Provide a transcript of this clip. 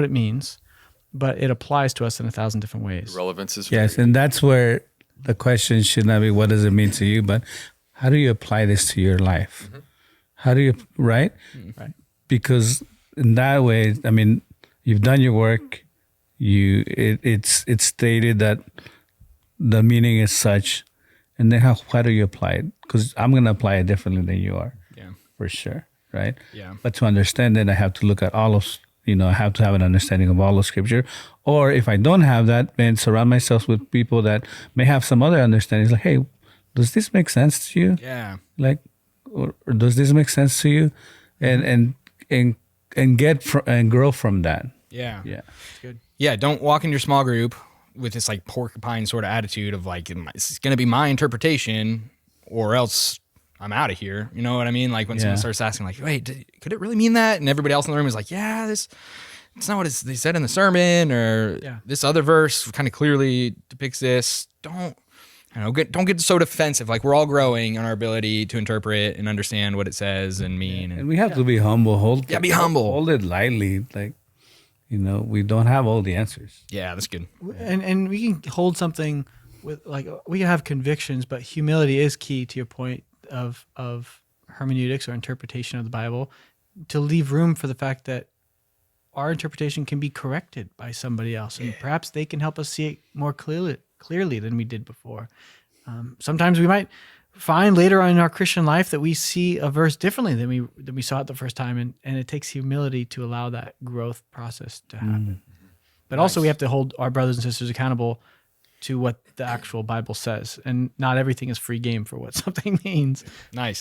what it means, but it applies to us in 1,000 different ways. Relevance is Yes, and that's where the question should not be what does it mean to you, but how do you apply this to your life? How do you, right? Right. Because in that way, I mean, you've done your work. It's stated that the meaning is such, and then how do you apply it? Because I'm going to apply it differently than you are, for sure, right? Yeah. But to understand it, I have to look at all of, I have to have an understanding of all of Scripture. Or if I don't have that, then surround myself with people that may have some other understandings. Like, hey, does this make sense to you? Yeah. Like, or does this make sense to you? And grow from that. Yeah. Yeah. Good. Yeah, don't walk in your small group with this like porcupine sort of attitude of like, it's going to be my interpretation or else I'm out of here. You know what I mean? Like when someone starts asking like, wait, could it really mean that? And everybody else in the room is like, yeah, it's not what they said in the sermon, or this other verse kind of clearly depicts this. Don't get so defensive. Like we're all growing in our ability to interpret and understand what it says and mean. And we have to be humble. Be humble. Hold it lightly. Like, we don't have all the answers. Yeah, that's good. And we can hold something with, like, we can have convictions, but humility is key to your point of hermeneutics or interpretation of the Bible, to leave room for the fact that our interpretation can be corrected by somebody else, and perhaps they can help us see it more clearly than we did before. Sometimes we might find later on in our Christian life that we see a verse differently than we saw it the first time, and it takes humility to allow that growth process to happen. But also we have to hold our brothers and sisters accountable to what the actual Bible says, and not everything is free game for what something means. Nice.